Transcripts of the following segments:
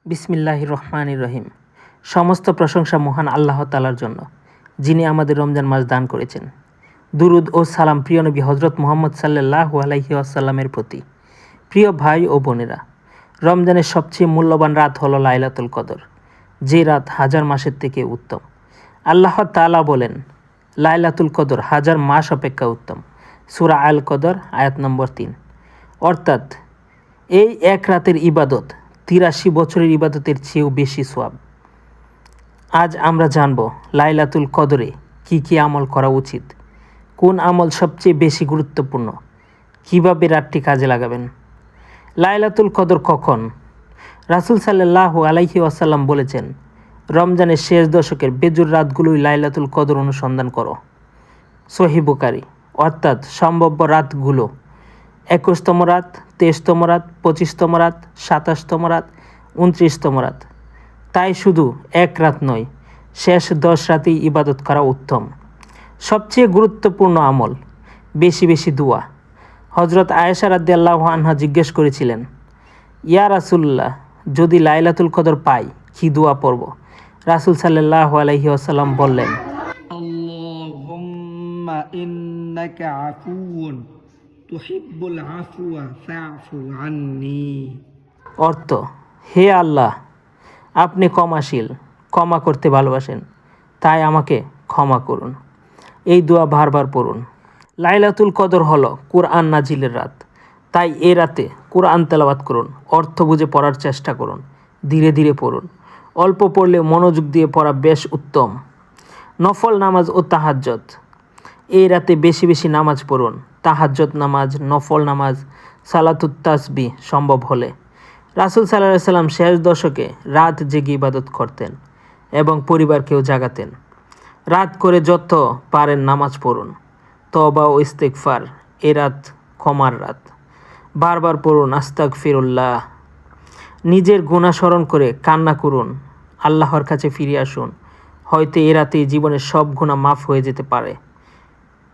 বিসমিল্লাহির রহমানির রহিম। সমস্ত প্রশংসা মহান আল্লাহ তাআলার জন্য, যিনি আমাদের রমজান মাস দান করেছেন। দুরুদ ও সালাম প্রিয় নবী হজরত মুহাম্মদ সাল্লাল্লাহু আলাইহি ওয়াসাল্লামের প্রতি। প্রিয় ভাই ও বোনেরা, রমজানের সবচেয়ে মূল্যবান রাত হলো লাইলাতুল কদর, যে রাত হাজার মাসের থেকে উত্তম। আল্লাহ তাআলা বলেন, লাইলাতুল কদর হাজার মাস অপেক্ষা উত্তম। সূরা আল কদর আয়াত নম্বর 3। অর্থাৎ এই এক রাতের ইবাদত ৮৩ বছরের ইবাদতের চেয়েও বেশি সওয়াব। আজ আমরা জানব লাইলাতুল কদরে কি কি আমল করা উচিত, কোন আমল সবচেয়ে বেশি গুরুত্বপূর্ণ, কিভাবে রাতটি কাজে লাগাবেন। লাইলাতুল কদর কখন? রাসূল সাল্লাল্লাহু আলাইহি ওয়াসাল্লাম বলেছেন, রমজানের শেষ দশকের বেজুর রাতগুলোই লাইলাতুল কদর অনুসন্ধান করো। সহিহ বুখারী। অর্থাৎ সম্ভাব্য রাতগুলো ২১তম রাত, ২৩তম রাত, ২৫তম রাত, ২৭তম রাত, ২৯তম রাত। তাই শুধু এক রাত নয়, শেষ ১০ রাতেই ইবাদত করা উত্তম। সবচেয়ে গুরুত্বপূর্ণ আমল, বেশি বেশি দোয়া। হজরত আয়েশা রাদিয়াল্লাহু আনহা জিজ্ঞেস করেছিলেন, ইয়া রাসূলুল্লাহ, যদি লাইলাতুল কদর পাই কি দোয়া পড়ব? রাসূল সাল্লাল্লাহু আলাইহি ওয়াসাল্লাম বললেন, আল্লাহুম্মা ইন্নাকা আফুউন তুহিব্বুল আফওয়া ফা'ফু আন্নী। অর্থ, হে আল্লাহ, আপনি ক্ষমাশীল, ক্ষমা করতে ভালোবাসেন, তাই আমাকে ক্ষমা করুন। এই দোয়া বারবার পড়ুন। লাইলাতুল কদর হলো কুরআন নাজিলের রাত, তাই এ রাতে কুরআন তেলাওয়াত করুন, অর্থ বুঝে পড়ার চেষ্টা করুন, ধীরে ধীরে পড়ুন। অল্প পড়লে মনোযোগ দিয়ে পড়া বেশ উত্তম। নফল নামাজ ও তাহাজ্জুদ। এই রাতে বেশি বেশি নামাজ পড়ুন, তাহাজ্জুদ নামাজ, নফল নামাজ, সালাতুত তাসবিহ সম্ভব হলে। রাসূল সাল্লাল্লাহু আলাইহি সাল্লাম শেষ দশকে রাত জেগে ইবাদত করতেন এবং পরিবারকেও জাগাতেন। রাত করে যত পারেন নামাজ পড়ুন। তওবা ও ইস্তেগফার, এ রাত ক্ষমার রাত। বারবার পড়ুন আস্তাগফিরুল্লাহ। নিজের গুনাহ স্মরণ করে কান্না করুন, আল্লাহর কাছে ফিরে আসুন। হয়তো এ রাতেই জীবনের সব গুনাহ মাফ হয়ে যেতে পারে।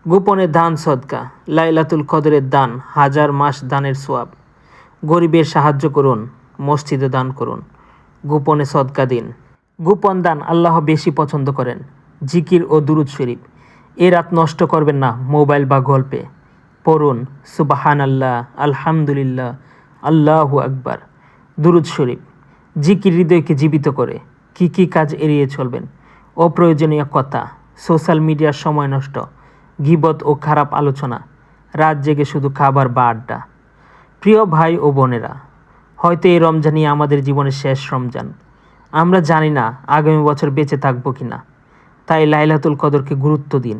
গোপনে দান সদকা। লাইলাতুল কদরের দান হাজার মাস দানের সওয়াব। গরিবের সাহায্য করুন, মসজিদে দান করুন, গোপনে সদকা দিন। গোপন দান আল্লাহ বেশি পছন্দ করেন। জিকির ও দুরুদ শরীফ। এ রাত নষ্ট করবেন না মোবাইল বা গল্পে। পড়ুন সুবহানাল্লাহ, আলহামদুলিল্লাহ, আল্লাহু আকবার। দুরুদ শরীফ। জিকির হৃদয়কে জীবিত করে। কি কি কাজ এড়িয়ে চলবেন? অপ্রয়োজনীয় কথা, সোশ্যাল মিডিয়ার সময় নষ্ট, গীবত ও খারাপ আলোচনা, রাত জেগে শুধু খাবার বা আড্ডা। প্রিয় ভাই ও বোনেরা, হয়তো এই রমজানই আমাদের জীবনের শেষ রমজান। আমরা জানি না আগামী বছর বেঁচে থাকবো কি না, তাই লাইলাতুল কদরকে গুরুত্ব দিন।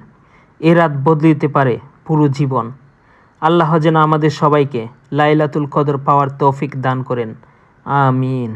এ রাত বদলে দিতে পারে পুরো জীবন। আল্লাহ যেন আমাদের সবাইকে লাইলাতুল কদর পাওয়ার তৌফিক দান করেন। আমিন।